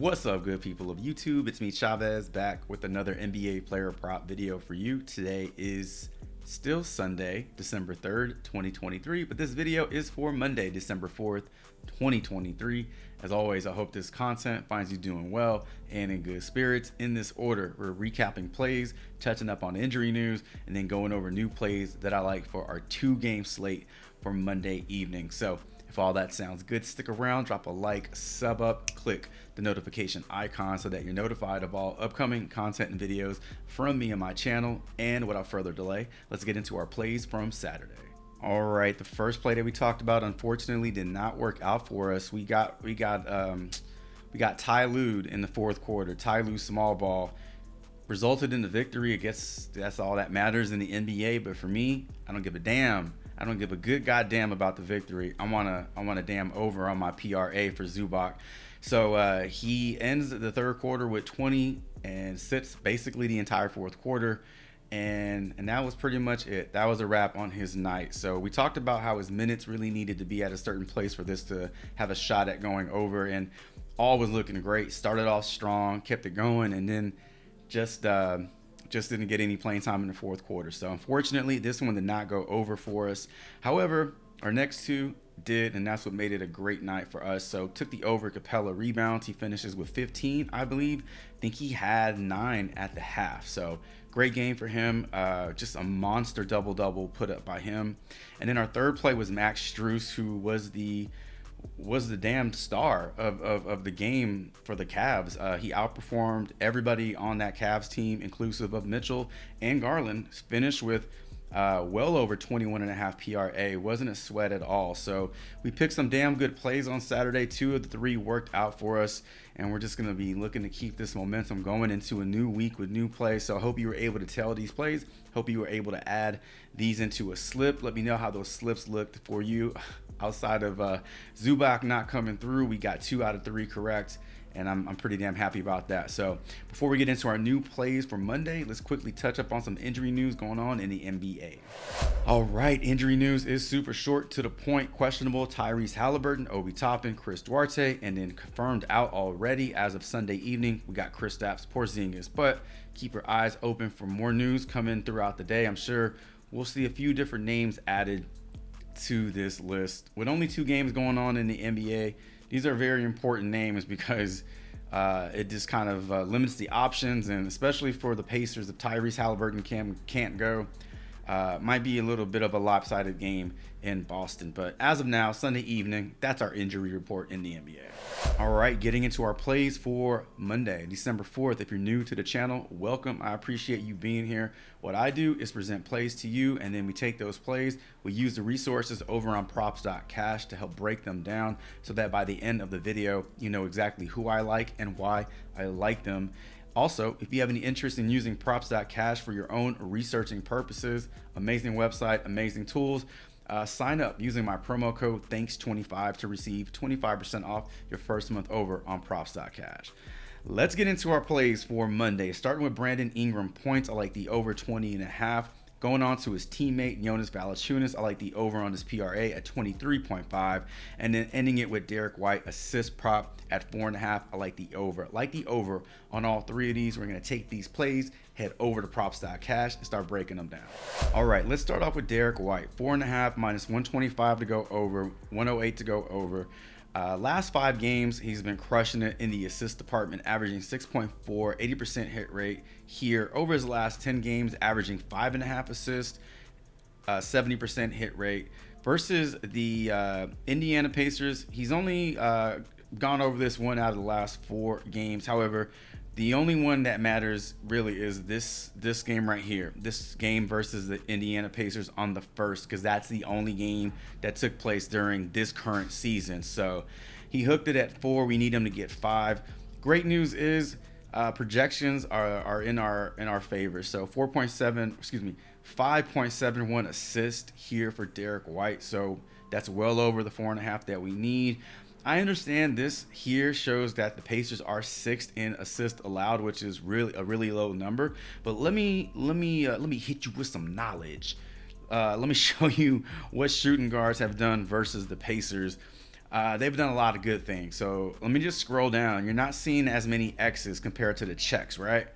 What's up, good people of YouTube? It's me, Chavez, back with another NBA player prop video for you. Today is still Sunday, December 3rd, 2023, but this video is for Monday, December 4th, 2023. As always, I hope this content finds you doing well and in good spirits. In this order, we're recapping plays, touching up on injury news, and then going over new plays that I like for our 2-game slate for Monday evening. So if all that sounds good, stick around, drop a like, sub up, click the notification icon so that you're notified of all upcoming content and videos from me and my channel. And without further delay, let's get into our plays from Saturday. All right, the first play that we talked about unfortunately did not work out for us. We got Ty Lue in the fourth quarter. Ty Lue small ball resulted in the victory. I guess that's all that matters in the NBA. But for me, I don't give a damn. I don't give a good goddamn about the victory. I want a damn over on my PRA for Zubac. So he ends the third quarter with 20 and sits basically the entire fourth quarter. And that was pretty much it. That was a wrap on his night. So we talked about how his minutes really needed to be at a certain place for this to have a shot at going over. And all was looking great. Started off strong, kept it going, and then just didn't get any playing time in the fourth quarter. So unfortunately, this one did not go over for us. However, our next two did, and that's what made it a great night for us. So took the over Capella rebounds. He finishes with 15, I believe. I think he had 9 at the half. So great game for him. Just a monster double-double put up by him. And then our third play was Max Strus, who was the damn star of the game for the Cavs. He outperformed everybody on that Cavs team, inclusive of Mitchell and Garland. Finished with well over 21.5 PRA. Wasn't a sweat at all. So we picked some damn good plays on Saturday. 2 of the 3 worked out for us, and we're just going to be looking to keep this momentum going into a new week with new plays. So I hope you were able to tell these plays. Hope you were able to add these into a slip. Let me know how those slips looked for you. Outside of Zubac not coming through, we got 2 out of 3 correct, and I'm pretty damn happy about that. So before we get into our new plays for Monday, let's quickly touch up on some injury news going on in the NBA. All right, injury news is super short, to the point. Questionable Tyrese Halliburton, Obi Toppin, Chris Duarte, and then confirmed out already as of Sunday evening, we got Kristaps Porzingis. But keep your eyes open for more news coming throughout the day. I'm sure we'll see a few different names added to this list. With only 2 games going on in the NBA, these are very important names because it just kind of limits the options, and especially for the Pacers, if Tyrese Halliburton can't go, might be a little bit of a lopsided game in Boston. But as of now, Sunday evening, that's our injury report in the NBA. All right, getting into our plays for Monday, December 4th. If you're new to the channel, welcome. I appreciate you being here. What I do is present plays to you, and then we take those plays. We use the resources over on props.cash to help break them down so that by the end of the video, you know exactly who I like and why I like them. Also, if you have any interest in using props.cash for your own researching purposes, amazing website, amazing tools, sign up using my promo code THANKS25 to receive 25% off your first month over on props.cash. Let's get into our plays for Monday. Starting with Brandon Ingram points, I like the over 20.5. Going on to his teammate Jonas Valanciunas, I like the over on his PRA at 23.5, and then ending it with Derek White assist prop at 4.5. I like the over. I like the over on all 3 of these. We're going to take these plays, head over to props.cash, and start breaking them down. All right, let's start off with Derek White. 4.5 minus 125 to go over, 108 to go over. Last 5 games, he's been crushing it in the assist department, averaging 6.4, 80% hit rate here. Over his last 10 games, averaging 5.5 assists, 70% hit rate. Versus the Indiana Pacers, he's only gone over this 1 out of the last 4 games. However, the only one that matters really is this game right here. This game versus the Indiana Pacers on the 1st, because that's the only game that took place during this current season. So he hooked it at 4. We need him to get 5. Great news is projections are in our favor. So 5.71 assist here for Derek White. So that's well over the 4.5 that we need. I understand this here shows that the Pacers are 6th in assists allowed, which is really a really low number. But let me hit you with some knowledge. Let me show you what shooting guards have done versus the Pacers. they've done a lot of good things. So let me just scroll down. You're not seeing as many X's compared to the checks, right?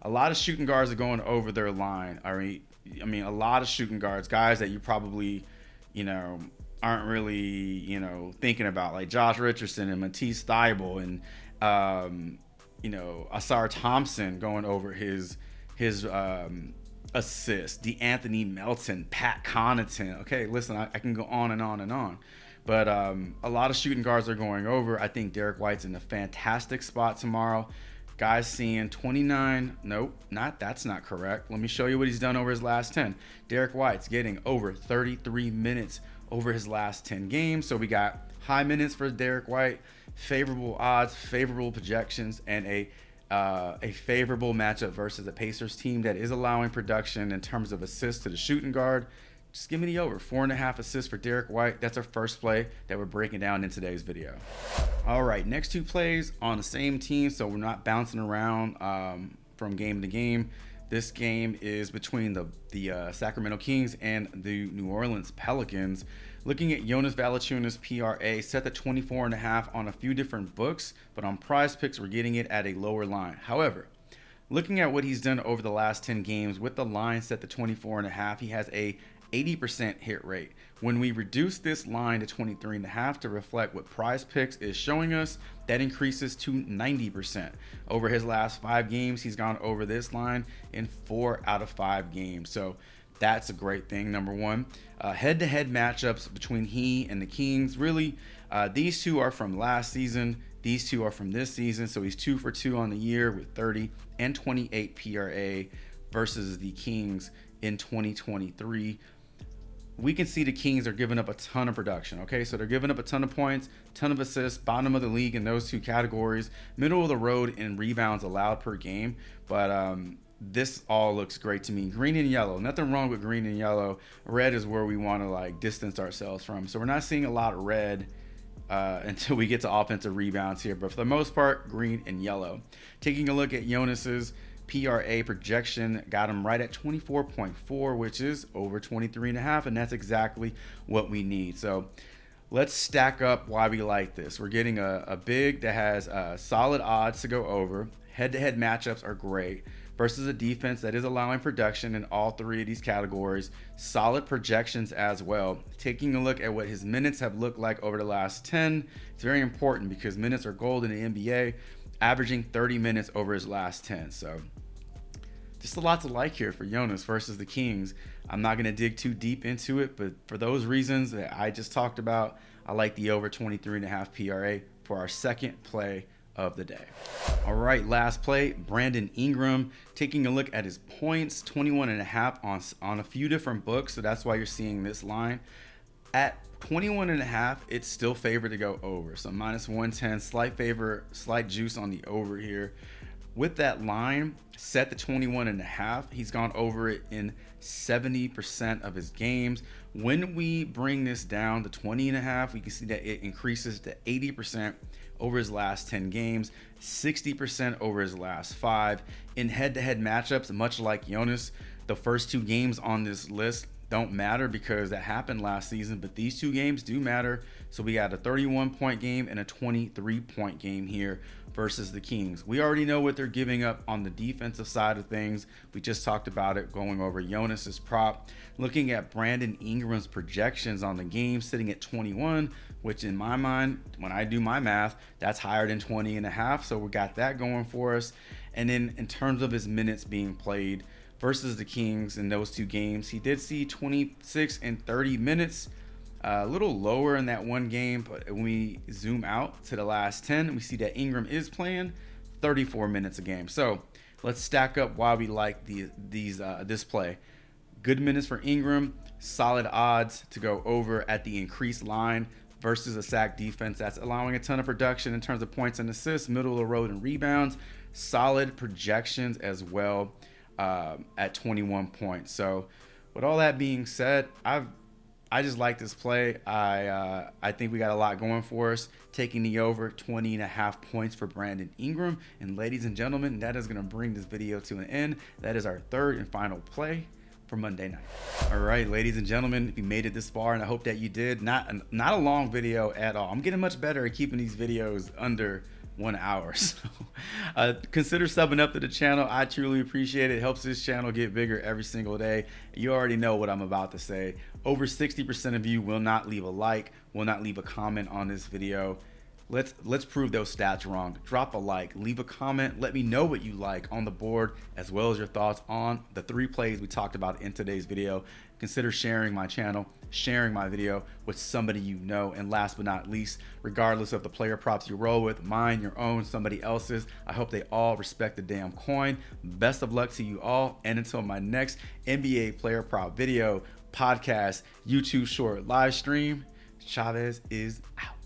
A lot of shooting guards are going over their line. I mean, a lot of shooting guards, guys that you probably, you know, aren't really, you know, thinking about, like Josh Richardson and Matisse Thybulle and, you know, Asar Thompson going over his assists, DeAnthony Melton, Pat Connaughton. Okay, listen, I can go on and on and on. But a lot of shooting guards are going over. I think Derek White's in a fantastic spot tomorrow. Guys seeing 29. Nope, that's not correct. Let me show you what he's done over his last 10. Derek White's getting over 33 minutes over his last 10 games. So we got high minutes for Derek White, favorable odds, favorable projections, and a favorable matchup versus a Pacers team that is allowing production in terms of assists to the shooting guard. Just give me the over. 4.5 assists for Derek White. That's our first play that we're breaking down in today's video. All right, next two plays on the same team, so we're not bouncing around from game to game. This game is between the Sacramento Kings and the New Orleans Pelicans. Looking at Jonas Valanciunas PRA, set to 24.5 on a few different books, but on Prizepicks, we're getting it at a lower line. However, looking at what he's done over the last 10 games with the line set to 24.5, he has a 80% hit rate. When we reduce this line to 23.5 to reflect what Prizepicks is showing us, that increases to 90%. Over his last 5 games, he's gone over this line in 4 out of 5 games. So that's a great thing, number one. Head-to-head matchups between he and the Kings. Really, these two are from last season. These two are from this season. So he's 2 for 2 on the year with 30 and 28 PRA versus the Kings in 2023. We can see the Kings are giving up a ton of production. Okay, so they're giving up a ton of points, ton of assists, bottom of the league in those two categories, middle of the road in rebounds allowed per game. But this all looks great to me. Green and yellow, nothing wrong with green and yellow. Red is where we want to like distance ourselves from. So we're not seeing a lot of red until we get to offensive rebounds here. But for the most part, green and yellow. Taking a look at Jonas's PRA projection, got him right at 24.4, which is over 23.5, and that's exactly what we need. So let's stack up why we like this. We're getting a big that has solid odds to go over. Head-to-head matchups are great versus a defense that is allowing production in all 3 of these categories. Solid projections as well. Taking a look at what his minutes have looked like over the last 10, it's very important because minutes are gold in the NBA, averaging 30 minutes over his last 10. So just a lot to like here for Jonas versus the Kings. I'm not going to dig too deep into it, but for those reasons that I just talked about, I like the over 23.5 PRA for our second play of the day. All right, last play, Brandon Ingram. Taking a look at his points, 21.5 on a few different books, so that's why you're seeing this line. At 21.5, it's still favored to go over. So minus 110, slight favor, slight juice on the over here. With that line set to 21.5, he's gone over it in 70% of his games. When we bring this down to 20.5, we can see that it increases to 80% over his last 10 games, 60% over his last 5. In head-to-head matchups, much like Jonas, the first 2 games on this list don't matter because that happened last season, but these 2 games do matter. So we got a 31-point game and a 23-point game here versus the Kings. We already know what they're giving up on the defensive side of things. We just talked about it going over Jonas's prop. Looking at Brandon Ingram's projections on the game, sitting at 21, which in my mind, when I do my math, that's higher than 20.5. So we got that going for us. And then in terms of his minutes being played versus the Kings in those 2 games, he did see 26 and 30 minutes. A little lower in that one game, but when we zoom out to the last 10, we see that Ingram is playing 34 minutes a game. So let's stack up why we like this play. Good minutes for Ingram, solid odds to go over at the increased line versus a sack defense that's allowing a ton of production in terms of points and assists, middle of the road and rebounds, solid projections as well at 21 points. So with all that being said, I just like this play. I think we got a lot going for us. Taking the over 20.5 points for Brandon Ingram. And ladies and gentlemen, that is going to bring this video to an end. That is our third and final play for Monday night. All right, ladies and gentlemen, if you made it this far, and I hope that you did, not a long video at all. I'm getting much better at keeping these videos under 1 hour. So consider subbing up to the channel. I truly appreciate it. It helps this channel get bigger every single day. You already know what I'm about to say. Over 60% of you will not leave a like, will not leave a comment on this video. Let's prove those stats wrong. Drop a like, leave a comment, let me know what you like on the board, as well as your thoughts on the 3 plays we talked about in today's video. Consider sharing my channel, sharing my video with somebody you know. And last but not least, regardless of the player props you roll with, mine, your own, somebody else's, I hope they all respect the damn coin. Best of luck to you all. And until my next NBA player prop video, podcast, YouTube short, live stream, Chavez is out.